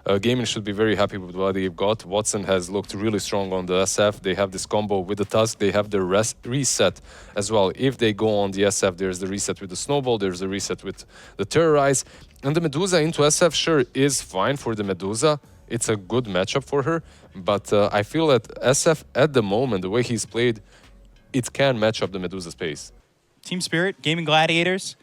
Gamin should be very happy with what they've got. Watson has looked really strong on the SF. They have this combo with the Tusk. They have the reset as well. If they go on the SF, there's the reset with the Snowball. There's the reset with the Terrorize. And the Medusa into SF, sure, is fine for the Medusa. It's a good matchup for her. But I feel that SF, at the moment, the way he's played, it can match up the Medusa space. Team Spirit, Gaimin Gladiators.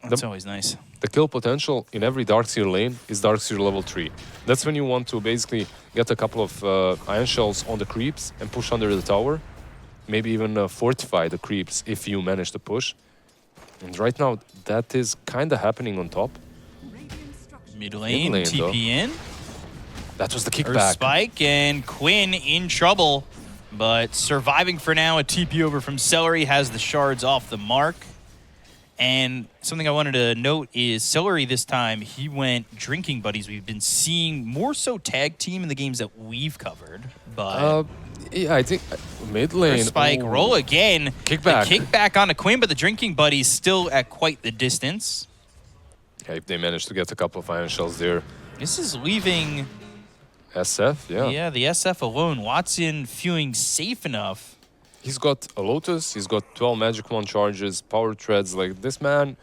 That's always nice. The kill potential in every Darkseer lane is Darkseer level 3. That's when you want to basically get a couple of Ion Shells on the creeps and push under the tower. Maybe even fortify the creeps if you manage to push. And right now, that is kind of happening on top. Mid lane, TP in. That was the kickback. Spike and Quinn in trouble, but surviving for now. A TP over from Celery has the shards off the mark. And something I wanted to note is Celery this time, he went drinking buddies. We've been seeing more so tag team in the games that we've covered. But yeah, I think mid lane. Spike, roll again. Kickback. The kickback onto Quinn, but the drinking buddies still at quite the distance. Okay, they managed to get a couple of Ion Shells there. This is leaving SF, yeah. Yeah, the SF alone. Watson feeling safe enough. He's got a Lotus, he's got 12 Magic Wand charges, Power Treads. Like, this man,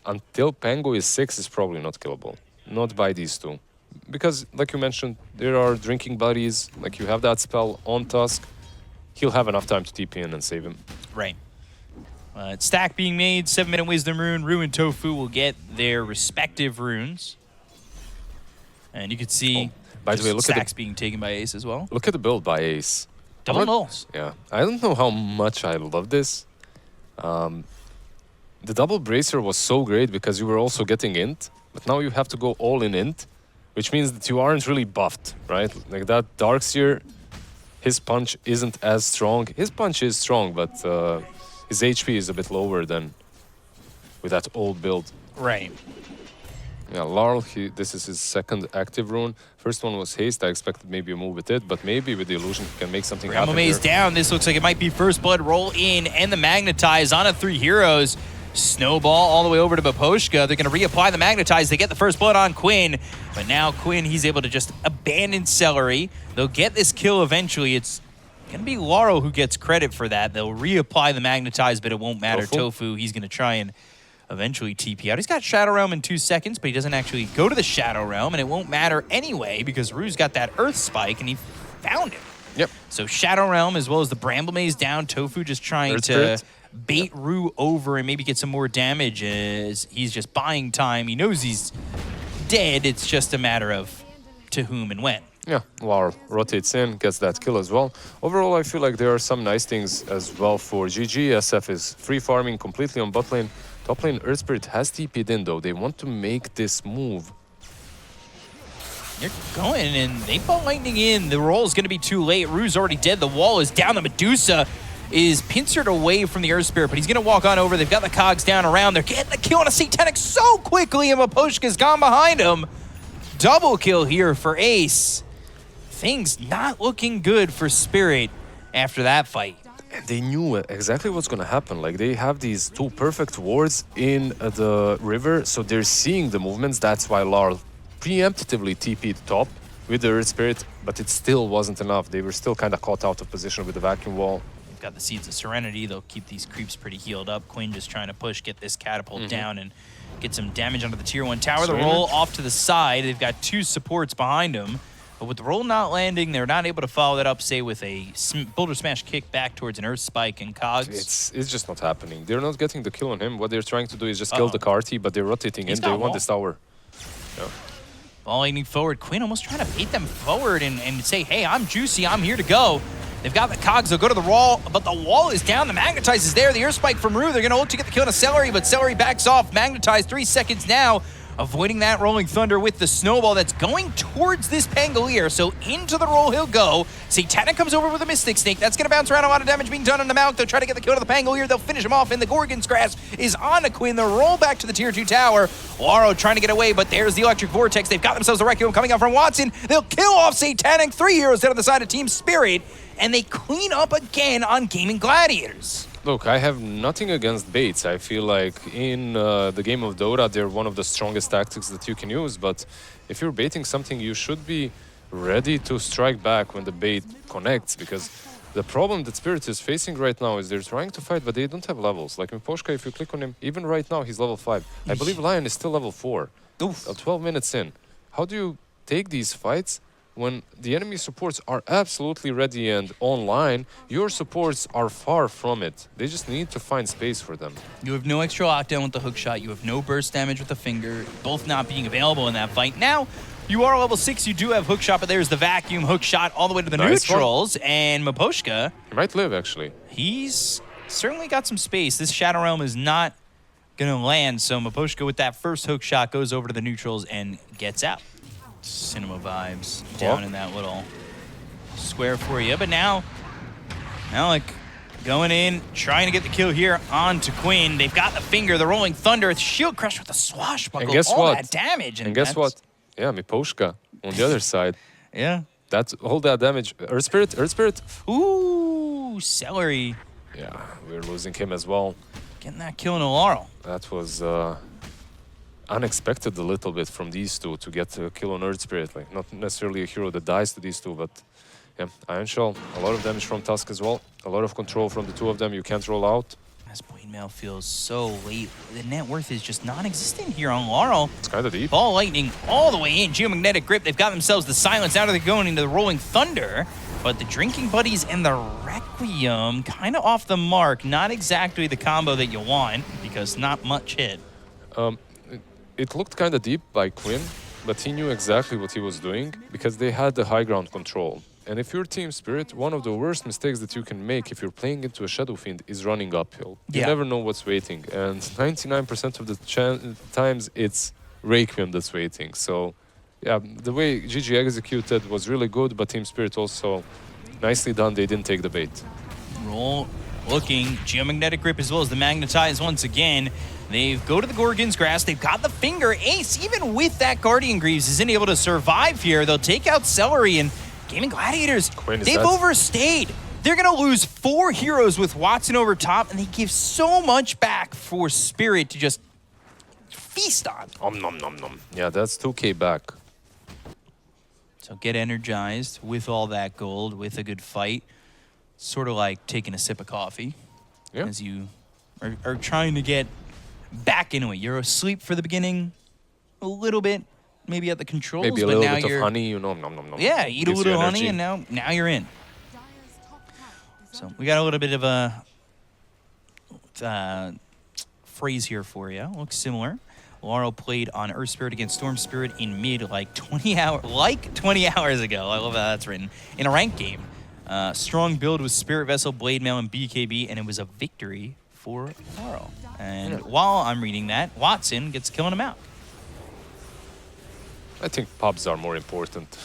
until Pango is 6, is probably not killable. Not by these two. Because, like you mentioned, there are drinking buddies. Like, you have that spell on Tusk. He'll have enough time to TP in and save him. Right. Stack being made, 7-minute Wisdom Rune. Rue and Tofu will get their respective runes. And you can see by the way, look stacks at being taken by Ace as well. Look at the build by Ace. Double nulls. Yeah. I don't know how much I love this. The double bracer was so great because you were also getting int, but now you have to go all in int, which means that you aren't really buffed, right? Like that Darkseer, his punch isn't as strong. His punch is strong, but his HP is a bit lower than with that old build. Right. Yeah, Larl, this is his second active rune. First one was Haste. I expected maybe a move with it, but maybe with the illusion he can make something happen Maze down. This looks like it might be First Blood. Roll in and the Magnetize on a 3 heroes. Snowball all the way over to Baposhka. They're going to reapply the Magnetize. They get the First Blood on Quinn, but now Quinn, he's able to just abandon Celery. They'll get this kill eventually. It's going to be Laurel who gets credit for that. They'll reapply the Magnetize, but it won't matter. Tofu, he's going to try and eventually TP out. He's got Shadow Realm in 2 seconds, but he doesn't actually go to the Shadow Realm, and it won't matter anyway because Rue's got that Earth Spike, and he found it. Yep. So Shadow Realm as well as the Bramble Maze down. Tofu just trying to bait Rue over and maybe get some more damage as he's just buying time. He knows he's dead. It's just a matter of to whom and when. Yeah, Laurel rotates in, gets that kill as well. Overall, I feel like there are some nice things as well for GG. SF is free farming completely on bot lane. Top lane, Earth Spirit has TP'd in, though. They want to make this move. They're going, and they ball lightning in. The roll is going to be too late. Rue's already dead. The wall is down. The Medusa is pincered away from the Earth Spirit, but he's going to walk on over. They've got the cogs down around. They're getting the kill on a Satanic so quickly, and Maposhka's gone behind him. Double kill here for Ace. Things not looking good for Spirit after that fight. And they knew exactly what's going to happen. Like, they have these 2 perfect wards in the river, so they're seeing the movements. That's why Larl preemptively TP'd top with the Earth Spirit, but it still wasn't enough. They were still kind of caught out of position with the vacuum wall. They've got the Seeds of Serenity. They'll keep these creeps pretty healed up. Quinn just trying to push, get this catapult down, and get some damage onto the Tier 1 tower. The roll off to the side. They've got 2 supports behind them. But with the roll not landing, they're not able to follow that up, say, with a Boulder Smash kick back towards an Earth Spike and Cogs. It's just not happening. They're not getting the kill on him. What they're trying to do is just kill the Carti, but they're rotating in. They want this tower. Yeah. Ball leaning forward. Quinn almost trying to bait them forward and say, hey, I'm juicy. I'm here to go. They've got the Cogs. They'll go to the wall, but the wall is down. The Magnetize is there. The Earth Spike from Rue. They're going to look to get the kill on a Celery, but Celery backs off. Magnetize 3 seconds now. Avoiding that Rolling Thunder with the Snowball that's going towards this Pangolier. So into the roll he'll go. Satanic comes over with a Mystic Snake. That's going to bounce around. A lot of damage being done on the Mount. They'll try to get the kill to the Pangolier. They'll finish him off. And the Gorgon's Grasp is on a Quinn. They'll roll back to the Tier 2 tower. Laro trying to get away, but there's the Electric Vortex. They've got themselves a Requiem coming out from Watson. They'll kill off Satanic. 3 heroes down on the side of Team Spirit. And they clean up again on Gaimin Gladiators. Look, I have nothing against baits. I feel like in the game of Dota, they're one of the strongest tactics that you can use. But if you're baiting something, you should be ready to strike back when the bait connects, because the problem that Spirit is facing right now is they're trying to fight, but they don't have levels. Like Miposhka, if you click on him, even right now, he's level 5. I believe Lion is still level 4. Oof. 12 minutes in. How do you take these fights when the enemy supports are absolutely ready and online? Your supports are far from it. They just need to find space for them. You have no extra lockdown with the hook shot. You have no burst damage with the finger, both not being available in that fight. Now, you are level 6. You do have hook shot, but there's the vacuum hook shot all the way to the neutrals. And Miposhka, He might live, actually. he's certainly got some space. This Shadow Realm is not going to land, so Miposhka with that first hook shot goes over to the neutrals and gets out. Cinema vibes down in that little square for you. But now Malik going in, trying to get the kill here onto Quinn. They've got the finger, the Rolling Thunder, shield crush with the swashbuckle. And guess all what? That damage. And guess what? Yeah, Miposhka on the other side. Yeah. That's all that damage. Earth Spirit. Ooh, Celery. Yeah, we're losing him as well. Getting that kill in a Laurel. That was unexpected a little bit from these two to get a kill on Earth Spirit. Like, not necessarily a hero that dies to these two, but yeah, Iron Shell, a lot of damage from Tusk as well. A lot of control from the two of them. You can't roll out. As Blade Mail feels so late, the net worth is just non-existent here on Laurel. It's kind of deep. Ball Lightning all the way in. Geomagnetic Grip. They've got themselves the Silence. Now they're going into the Rolling Thunder. But the Drinking Buddies and the Requiem kind of off the mark. Not exactly the combo that you want because not much hit. It looked kind of deep by Quinn, but he knew exactly what he was doing because they had the high ground control. And if you're Team Spirit, one of the worst mistakes that you can make if you're playing into a Shadow Fiend is running uphill. You never know what's waiting. And 99% of the times, it's Requiem that's waiting. So, yeah, the way GG executed was really good, but Team Spirit also nicely done. They didn't take the bait. Roll looking. Geomagnetic Grip as well as the Magnetize once again. They go to the Gorgon's Grass. They've got the finger. Ace, even with that Guardian Greaves, isn't able to survive here. They'll take out Celery and Gaimin Gladiators. They've overstayed. They're going to lose 4 heroes with Watson over top, and they give so much back for Spirit to just feast on. Nom nom nom. Yeah, that's 2K back. So get energized with all that gold, with a good fight. Sort of like taking a sip of coffee as you are trying to get back into it. You're asleep for the beginning, a little bit, maybe at the controls, maybe a but little now bit you're, of honey, you know, nom nom nom. yeah, eat a little honey, and now you're in. So we got a little bit of a phrase here for you. Looks similar. Laurel played on Earth Spirit against Storm Spirit in mid, like 20 hours ago. I love how that's written in a ranked game. Strong build with Spirit Vessel, Blade Mail, and BKB, and it was a victory for Laurel. And while I'm reading that, Watson gets killing him out. I think pubs are more important.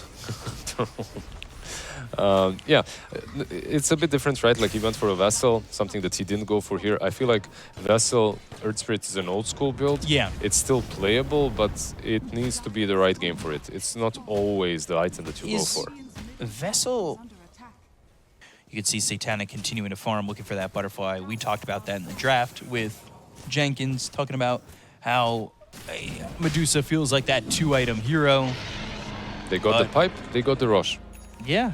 Yeah, it's a bit different, right? Like he went for a Vessel, something that he didn't go for here. I feel like Vessel Earth Spirit is an old school build. Yeah. It's still playable, but it needs to be the right game for it. It's not always the item that you go for. Vessel... You can see Satanic continuing to farm, looking for that butterfly. We talked about that in the draft with Jenkins, talking about how Medusa feels like that 2-item hero. They got the pipe, they got the rush. Yeah,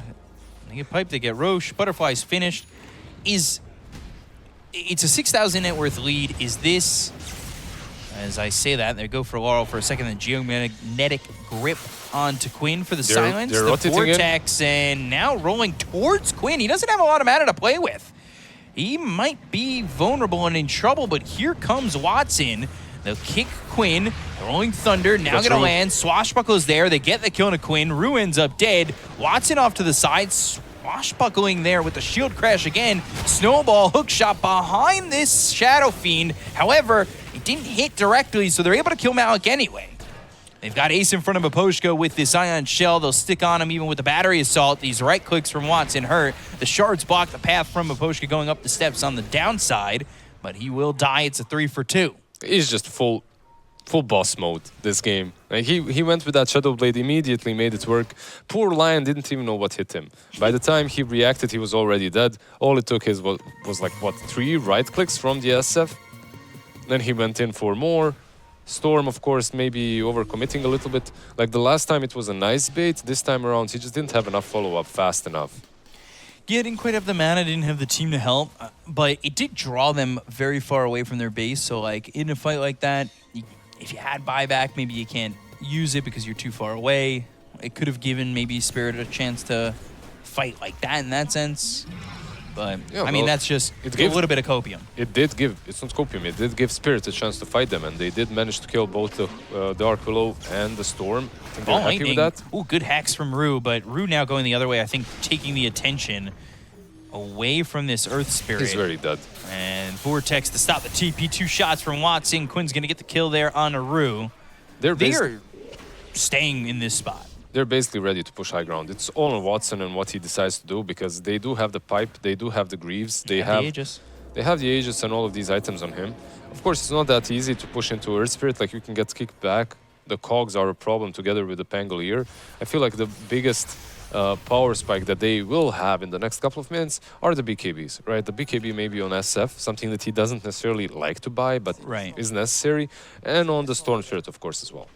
they get pipe, they get Roche. Butterfly's finished. It's a 6,000 net worth lead. Is this, as I say that, they go for Laurel for a second, then Geomagnetic Grip onto Quinn for the Silence, the Vortex, and now rolling towards Quinn. He doesn't have a lot of mana to play with. He might be vulnerable and in trouble, but here comes Watson. They'll kick Quinn. The Rolling Thunder now going to land. Swashbuckle's there. They get the kill to Quinn. Rue ends up dead. Watson off to the side. Swashbuckling there with the shield crash again. Snowball hook shot behind this Shadow Fiend. However, it didn't hit directly, so they're able to kill Malik anyway. They've got Ace in front of Miposhka with this Ion Shell. They'll stick on him even with the Battery Assault. These right clicks from Watson hurt. The shards block the path from Miposhka going up the steps on the downside, but he will die. It's a 3 for 2. He's just full boss mode this game. Like he went with that Shadow Blade, immediately made it work. Poor Lion didn't even know what hit him. By the time he reacted, he was already dead. All it took was like, what, 3 right clicks from the SF? Then he went in for more. Storm, of course, maybe overcommitting a little bit. Like the last time it was a nice bait. This time around, he just didn't have enough follow-up fast enough. Yeah, didn't quite have the mana, didn't have the team to help, but it did draw them very far away from their base. So, like, in a fight like that, if you had buyback, maybe you can't use it because you're too far away. It could have given maybe Spirit a chance to fight like that in that sense. But, yeah, I mean, that's just a little bit of copium. It did give, it's not copium, it did give Spirit a chance to fight them, and they did manage to kill both the Dark Willow and the Storm. I think they're happy with that. Ooh, good hacks from Rue, but Rue now going the other way, I think taking the attention away from this Earth Spirit. He's very dead. And Vortex to stop the TP, 2 shots from Watson. Quinn's going to get the kill there on Rue. They are staying in this spot. They're basically ready to push high ground. It's all on Watson and what he decides to do, because they do have the pipe, they do have the Greaves, they have the Aegis. They have the Aegis and all of these items on him. Of course, it's not that easy to push into Earth Spirit. Like, you can get kicked back. The cogs are a problem together with the Pangolier. I feel like the biggest power spike that they will have in the next couple of minutes are the BKBs, right? The BKB may be on SF, something that he doesn't necessarily like to buy, but is necessary, and on the Storm Spirit, of course, as well.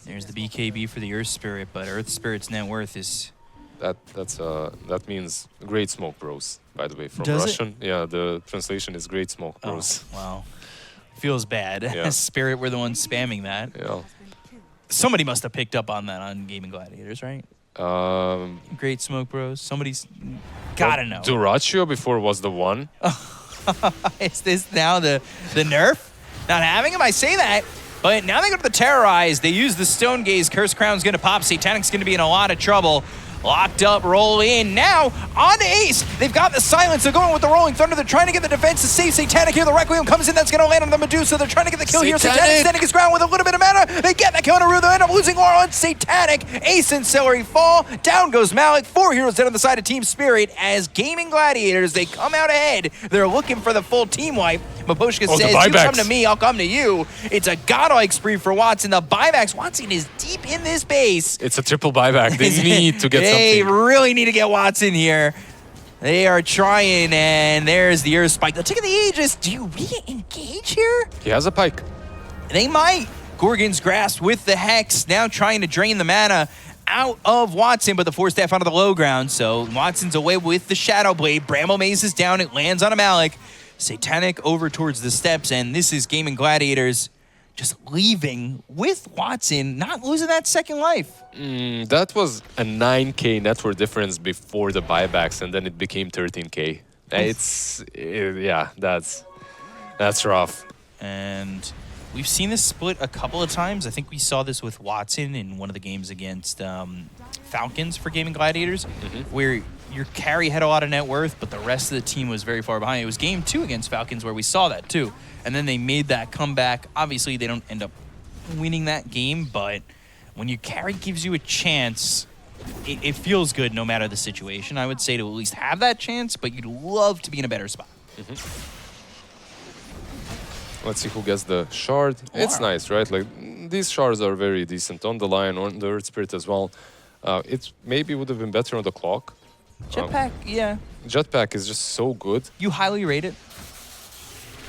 There's the BKB for the Earth Spirit, but Earth Spirit's net worth is... That means Great Smoke Bros, by the way, from Does Russian. It? Yeah, the translation is Great Smoke Bros. Oh, wow. Feels bad. Yeah. Spirit were the ones spamming that. Yeah. Somebody must have picked up on that on Gaimin Gladiators, right? Great Smoke Bros. Somebody's gotta know. Duratio before was the one. Is this now the nerf? Not having him? I say that. But now they go to the Terrorize. They use the Stone Gaze. Curse Crown's going to pop. Satanic's going to be in a lot of trouble. Locked up, roll in. Now, on to Ace. They've got the Silence. They're going with the Rolling Thunder. They're trying to get the defense to save Satanic here. The Requiem comes in. That's going to land on the Medusa. They're trying to get the kill here. Satanic standing his ground with a little bit of mana. They get the kill on Aru. They end up losing Laurel and Satanic. Ace and Celery fall. Down goes Malik. 4 heroes dead on the side of Team Spirit as Gaimin Gladiators, they come out ahead. They're looking for the full team wipe. Maposhka says, you come to me, I'll come to you. It's a godlike spree for Watson. The buybacks, Watson is deep in this base. It's a triple buyback. They need to get something. They really need to get Watson here. They are trying, and there's the Earth Spike. They're taking the Aegis. Do you re-engage here? He has a pike. They might. Gorgon's Grasp with the Hex, now trying to drain the mana out of Watson, but the Force Staff onto the low ground, so Watson's away with the Shadow Blade. Bramble Maze is down. It lands on a Malik. Satanic over towards the steps, and this is Gaimin Gladiators just leaving with Watson, not losing that second life. That was a 9K net worth difference before the buybacks, and then it became 13K. Yeah, that's rough. And we've seen this split a couple of times. I think we saw this with Watson in one of the games against Falcons for Gaimin Gladiators, where your carry had a lot of net worth, but the rest of the team was very far behind. It was game 2 against Falcons where we saw that too. And then they made that comeback. Obviously, they don't end up winning that game, but when your carry gives you a chance, it feels good no matter the situation. I would say to at least have that chance, but you'd love to be in a better spot. Let's see who gets the shard. It's nice, right? Like, these shards are very decent on the Lion, on the Earth Spirit as well. It maybe would have been better on the clock. Jetpack, yeah. Jetpack is just so good. You highly rate it?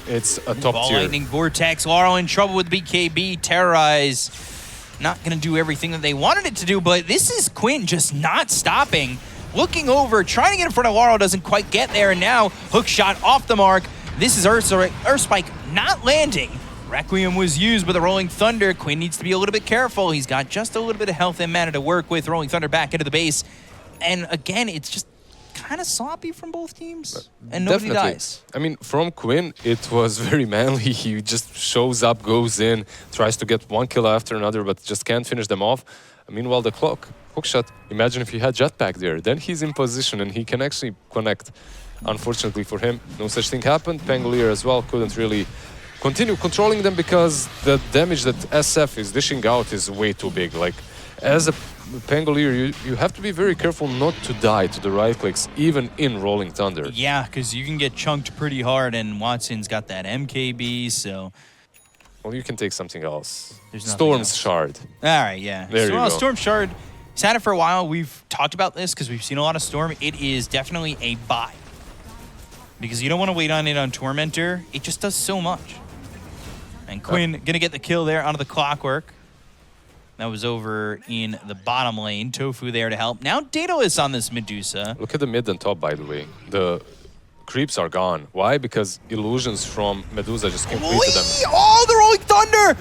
It's a top Ball tier. Lightning, Vortex, Laurel in trouble with BKB, Terrorize. Not going to do everything that they wanted it to do, but this is Quinn just not stopping. Looking over, trying to get in front of Laurel, doesn't quite get there, and now hook shot off the mark. This is Earth Spike not landing. Requiem was used with a Rolling Thunder. Quinn needs to be a little bit careful. He's got just a little bit of health and mana to work with. Rolling Thunder back into the base. And again, it's just kind of sloppy from both teams. And nobody dies. I mean, from Quinn, it was very manly. He just shows up, goes in, tries to get one kill after another, but just can't finish them off. Meanwhile, the clock, hookshot, imagine if he had Jetpack there. Then he's in position and he can actually connect. Unfortunately for him, no such thing happened. Pangolier as well couldn't really continue controlling them because the damage that SF is dishing out is way too big. Like, as a Pangolier, you have to be very careful not to die to the right clicks, even in Rolling Thunder. Yeah, because you can get chunked pretty hard, and Watson's got that MKB, so... Well, you can take something else. Storm's Shard. All right, yeah. There you go. Storm Shard, he's had it for a while. We've talked about this because we've seen a lot of Storm. It is definitely a buy. Because you don't want to wait on it on Tormentor. It just does so much. And Quinn going to get the kill there onto the clockwork. That was over in the bottom lane. Tofu there to help. Now Daedalus on this Medusa. Look at the mid and top, by the way. The creeps are gone. Why? Because illusions from Medusa just completed them. Oh, the Rolling Thunder!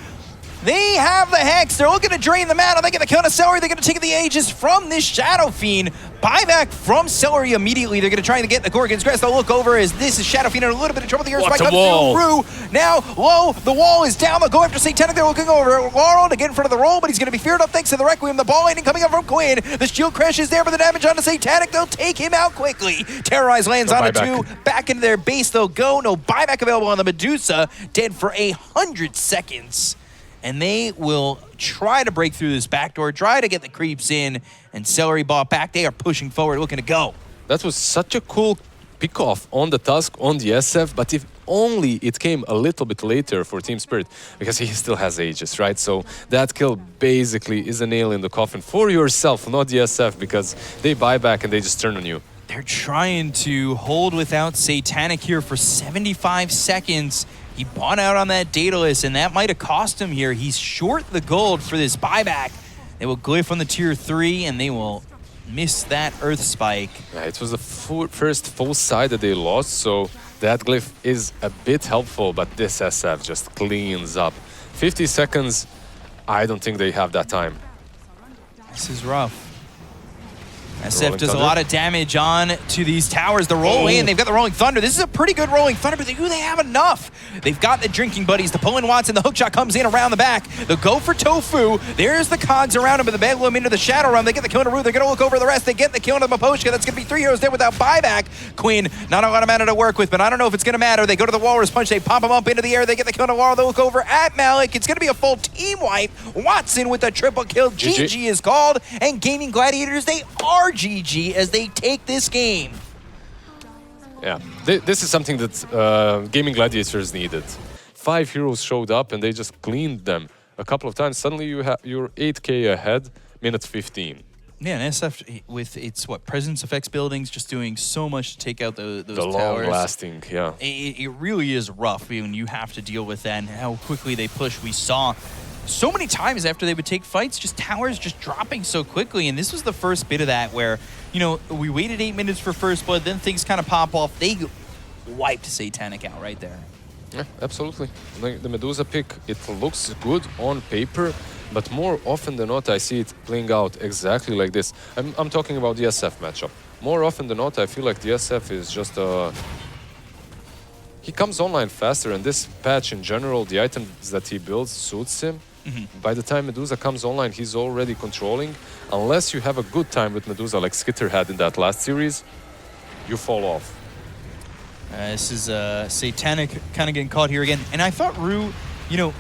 They have the Hex. They're looking to drain the mana. They get the count of Celery. They're going to take the Aegis from this Shadow Fiend. Buyback from Celery immediately. They're going to try to get the Gorgon's Crest. They'll look over as this is Shadow Fiend in a little bit of trouble. The Earth Spike comes through. Now, low. The wall is down. They'll go after Satanic. They're looking over Laurel to get in front of the roll, but he's going to be feared up thanks to the Requiem. The ball landing coming up from Quinn. The shield crash is there for the damage onto Satanic. They'll take him out quickly. Terrorize lands on a 2. Back into their base they'll go. No buyback available on the Medusa. Dead for 100 seconds. And they will try to break through this backdoor, try to get the creeps in, and Celery bought back. They are pushing forward, looking to go. That was such a cool pick-off on the Tusk, on the SF, but if only it came a little bit later for Team Spirit, because he still has Aegis, right? So that kill basically is a nail in the coffin for yourself, not the SF, because they buy back and they just turn on you. They're trying to hold without Satanic here for 75 seconds. He bought out on that Daedalus, and that might have cost him here. He's short the gold for this buyback. They will glyph on the tier 3, and they will miss that Earth Spike. Yeah, it was the first full side that they lost, so that glyph is a bit helpful, but this SF just cleans up. 50 seconds, I don't think they have that time. This is rough. SF does a lot of damage on to these towers. The roll in, they've got the Rolling Thunder. This is a pretty good Rolling Thunder, but they have enough. They've got the Drinking Buddies. The pull-in Watson, the hookshot comes in around the back. They'll go for Tofu. There's the cogs around him, but the Bedlam into the Shadow Realm. They get the kill on Rue. They're going to look over the rest. They get the kill on the Maposhka. That's going to be 3 heroes there without buyback. Quinn, not a lot of mana to work with, but I don't know if it's going to matter. They go to the Walrus Punch. They pop him up into the air. They get the kill on Laurel. They look over at Malik. It's going to be a full team wipe. Watson with a triple kill. GG is called. And Gaimin Gladiators, they are GG as they take this game. Yeah, this is something that Gaimin Gladiators needed. 5 heroes showed up and they just cleaned them a couple of times. Suddenly you're 8k ahead, minute 15. Yeah, and SF with its presence effects buildings just doing so much to take out those towers. Long lasting, yeah. It really is rough when you have to deal with that and how quickly they push. We saw so many times after they would take fights, just towers just dropping so quickly. And this was the first bit of that where, you know, we waited 8 minutes for first blood, then things kind of pop off. They wiped Satanic out right there. Yeah, absolutely. The Medusa pick, it looks good on paper, but more often than not, I see it playing out exactly like this. I'm talking about the SF matchup. More often than not, I feel like the SF is just he comes online faster, and this patch in general, the items that he builds suits him. By the time Medusa comes online, he's already controlling. Unless you have a good time with Medusa, like Skitter had in that last series, you fall off. This is Satanic kind of getting caught here again. And I thought Rue, you know,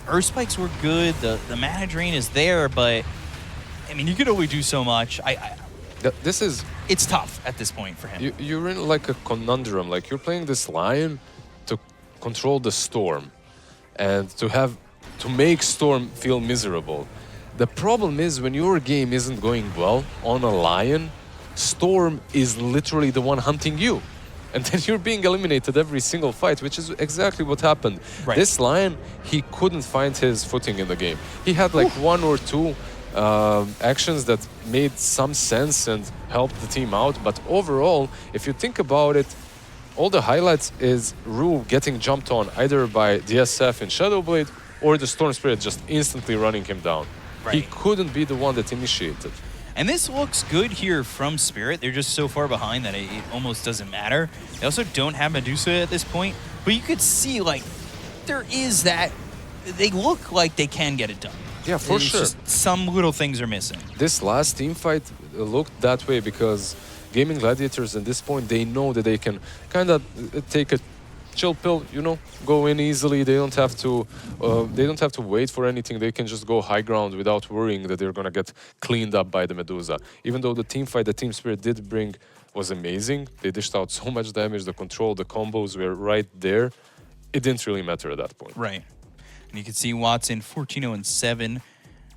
Earth Spikes were good. The mana drain is there, but I mean, you could only do so much. It's tough at this point for him. You're in like a conundrum. Like you're playing this Lion to control the Storm and to make Storm feel miserable. The problem is when your game isn't going well on a Lion, Storm is literally the one hunting you. And then you're being eliminated every single fight, which is exactly what happened. Right. This Lion, he couldn't find his footing in the game. He had like 1 or 2 actions that made some sense and helped the team out. But overall, if you think about it, all the highlights is Rue getting jumped on either by DSF in Shadowblade or the Storm Spirit just instantly running him down. Right. He couldn't be the one that initiated. And this looks good here from Spirit. They're just so far behind that it almost doesn't matter. They also don't have Medusa at this point, but you could see, like, there is that. They look like they can get it done. Yeah, for sure. Just some little things are missing. This last team fight looked that way because Gaimin Gladiators at this point, they know that they can kind of take a chill pill, you know, go in easily. They don't have to wait for anything. They can just go high ground without worrying that they're gonna get cleaned up by the Medusa. Even though the team fight that Team Spirit did bring was amazing, they dished out so much damage. The control, the combos were right there. It didn't really matter at that point. Right. And you can see Watson 14-0-7